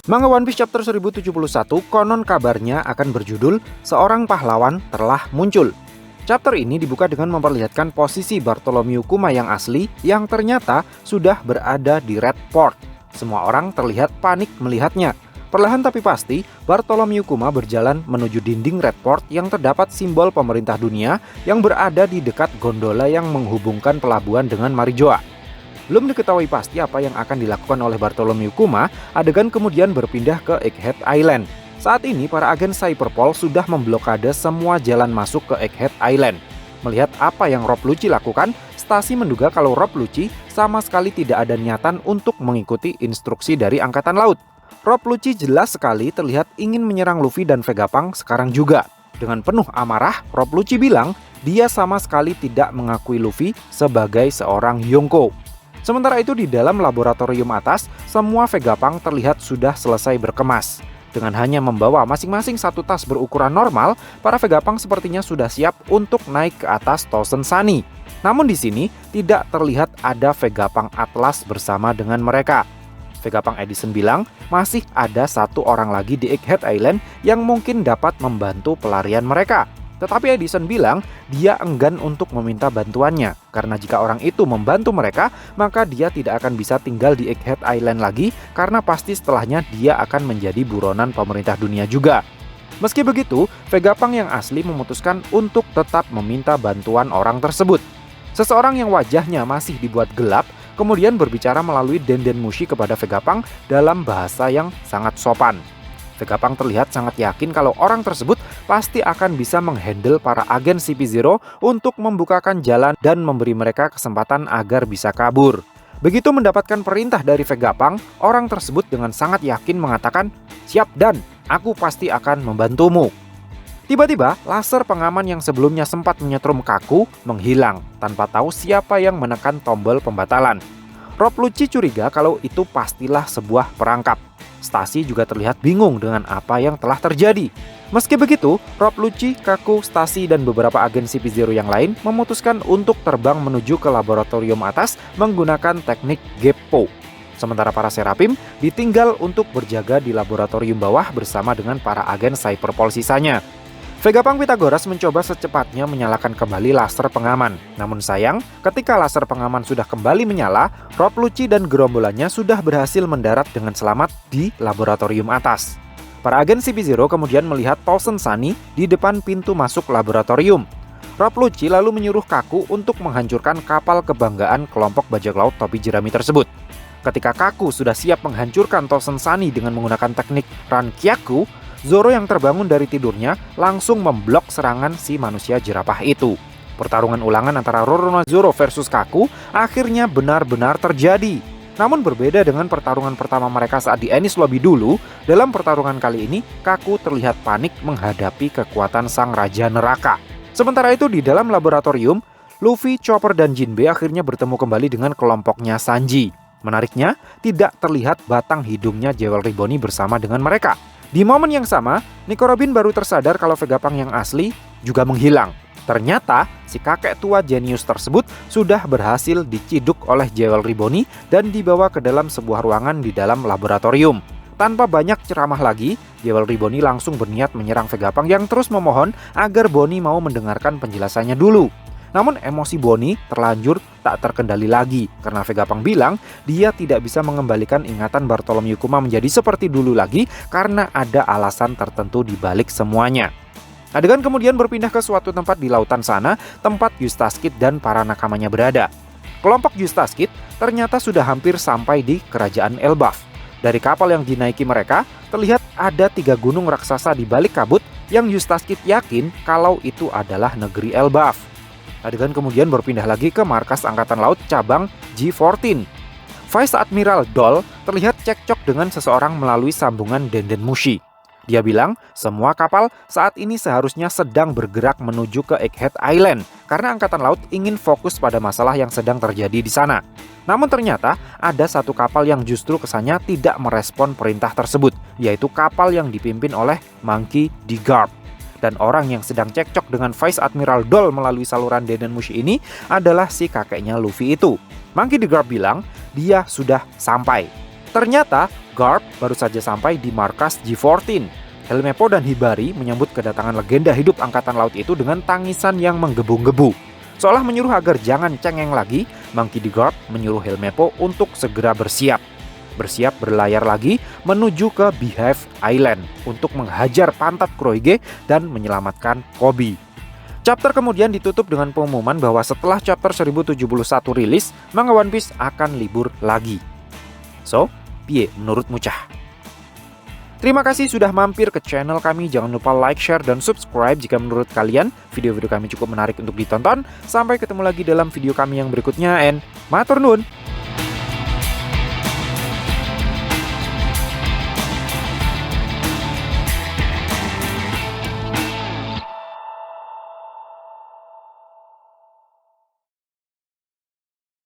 Manga One Piece chapter 1071 konon kabarnya akan berjudul Seorang Pahlawan Telah Muncul. Chapter ini dibuka dengan memperlihatkan posisi Bartholomew Kuma yang asli yang ternyata sudah berada di Red Port. Semua orang terlihat panik melihatnya. Perlahan tapi pasti, Bartholomew Kuma berjalan menuju dinding Red Port yang terdapat simbol pemerintah dunia yang berada di dekat gondola yang menghubungkan pelabuhan dengan Marijoa. Belum diketahui pasti apa yang akan dilakukan oleh Bartholomew Kuma, adegan kemudian berpindah ke Egghead Island. Saat ini para agen Cyberpol sudah memblokade semua jalan masuk ke Egghead Island. Melihat apa yang Rob Lucci lakukan, Stacy menduga kalau Rob Lucci sama sekali tidak ada niatan untuk mengikuti instruksi dari Angkatan Laut. Rob Lucci jelas sekali terlihat ingin menyerang Luffy dan Vegapunk sekarang juga. Dengan penuh amarah, Rob Lucci bilang dia sama sekali tidak mengakui Luffy sebagai seorang Yonko. Sementara itu di dalam laboratorium atas, semua Vegapunk terlihat sudah selesai berkemas. Dengan hanya membawa masing-masing satu tas berukuran normal, para Vegapunk sepertinya sudah siap untuk naik ke atas Thousand Sunny. Namun di sini tidak terlihat ada Vegapunk Atlas bersama dengan mereka. Vegapunk Edison bilang masih ada satu orang lagi di Egghead Island yang mungkin dapat membantu pelarian mereka. Tetapi Edison bilang dia enggan untuk meminta bantuannya, karena jika orang itu membantu mereka, maka dia tidak akan bisa tinggal di Egghead Island lagi, karena pasti setelahnya dia akan menjadi buronan pemerintah dunia juga. Meski begitu, Vegapunk yang asli memutuskan untuk tetap meminta bantuan orang tersebut. Seseorang yang wajahnya masih dibuat gelap, kemudian berbicara melalui Denden Mushi kepada Vegapunk dalam bahasa yang sangat sopan. Vegapunk terlihat sangat yakin kalau orang tersebut pasti akan bisa menghandle para agen CP0 untuk membukakan jalan dan memberi mereka kesempatan agar bisa kabur. Begitu mendapatkan perintah dari Vegapunk, orang tersebut dengan sangat yakin mengatakan, "Siap Dan, aku pasti akan membantumu." Tiba-tiba, laser pengaman yang sebelumnya sempat menyetrum Kaku menghilang tanpa tahu siapa yang menekan tombol pembatalan. Rob Lucci curiga kalau itu pastilah sebuah perangkap. Stacy juga terlihat bingung dengan apa yang telah terjadi. Meski begitu, Rob Lucci, Kaku, Stacy, dan beberapa agen CP0 yang lain memutuskan untuk terbang menuju ke laboratorium atas menggunakan teknik Geppo. Sementara para Seraphim ditinggal untuk berjaga di laboratorium bawah bersama dengan para agen Cyberpol sisanya. Vegapunk Pythagoras mencoba secepatnya menyalakan kembali laser pengaman. Namun sayang, ketika laser pengaman sudah kembali menyala, Rob Lucci dan gerombolannya sudah berhasil mendarat dengan selamat di laboratorium atas. Para agen CP0 kemudian melihat Thousand Sunny di depan pintu masuk laboratorium. Rob Lucci lalu menyuruh Kaku untuk menghancurkan kapal kebanggaan kelompok bajak laut topi jerami tersebut. Ketika Kaku sudah siap menghancurkan Thousand Sunny dengan menggunakan teknik Rankyaku, Zoro yang terbangun dari tidurnya langsung memblok serangan si manusia jerapah itu. Pertarungan ulangan antara Roronoa-Zoro versus Kaku akhirnya benar-benar terjadi. Namun berbeda dengan pertarungan pertama mereka saat di Enies Lobby dulu, dalam pertarungan kali ini Kaku terlihat panik menghadapi kekuatan sang Raja Neraka. Sementara itu di dalam laboratorium, Luffy, Chopper, dan Jinbe akhirnya bertemu kembali dengan kelompoknya Sanji. Menariknya, tidak terlihat batang hidungnya Jewelry Bonney bersama dengan mereka. Di momen yang sama, Nico Robin baru tersadar kalau Vegapunk yang asli juga menghilang. Ternyata, si kakek tua jenius tersebut sudah berhasil diciduk oleh Jewelry Bonney dan dibawa ke dalam sebuah ruangan di dalam laboratorium. Tanpa banyak ceramah lagi, Jewelry Bonney langsung berniat menyerang Vegapunk yang terus memohon agar Bonney mau mendengarkan penjelasannya dulu. Namun emosi Bonney terlanjur tak terkendali lagi karena Vegapunk bilang dia tidak bisa mengembalikan ingatan Bartholomew Kuma menjadi seperti dulu lagi karena ada alasan tertentu di balik semuanya. Adegan kemudian berpindah ke suatu tempat di lautan sana, tempat Eustace Kid dan para nakamanya berada. Kelompok Eustace Kid ternyata sudah hampir sampai di kerajaan Elbaf. Dari kapal yang dinaiki mereka, terlihat ada 3 gunung raksasa di balik kabut yang Eustace Kid yakin kalau itu adalah negeri Elbaf. Adegan kemudian berpindah lagi ke markas Angkatan Laut cabang G14. Vice Admiral Doll terlihat cekcok dengan seseorang melalui sambungan Denden Mushi. Dia bilang semua kapal saat ini seharusnya sedang bergerak menuju ke Egghead Island karena Angkatan Laut ingin fokus pada masalah yang sedang terjadi di sana. Namun ternyata ada satu kapal yang justru kesannya tidak merespon perintah tersebut, yaitu kapal yang dipimpin oleh Monkey D. Garp. Dan orang yang sedang cekcok dengan Vice Admiral Doll melalui saluran Denden Mushi ini adalah si kakeknya Luffy itu. Monkey D. Garp bilang dia sudah sampai. Ternyata Garp baru saja sampai di markas G14. Helmeppo dan Hibari menyambut kedatangan legenda hidup angkatan laut itu dengan tangisan yang menggebu-gebu. Seolah menyuruh agar jangan cengeng lagi, Monkey D. Garp menyuruh Helmeppo untuk segera bersiap berlayar lagi menuju ke Beehive Island untuk menghajar pantat Kroige dan menyelamatkan Koby. Chapter kemudian ditutup dengan pengumuman bahwa setelah chapter 1071 rilis, manga One Piece akan libur lagi. So, piye menurutmu cah? Terima kasih sudah mampir ke channel kami. Jangan lupa like, share, dan subscribe jika menurut kalian video-video kami cukup menarik untuk ditonton. Sampai ketemu lagi dalam video kami yang berikutnya, and matur nuwun.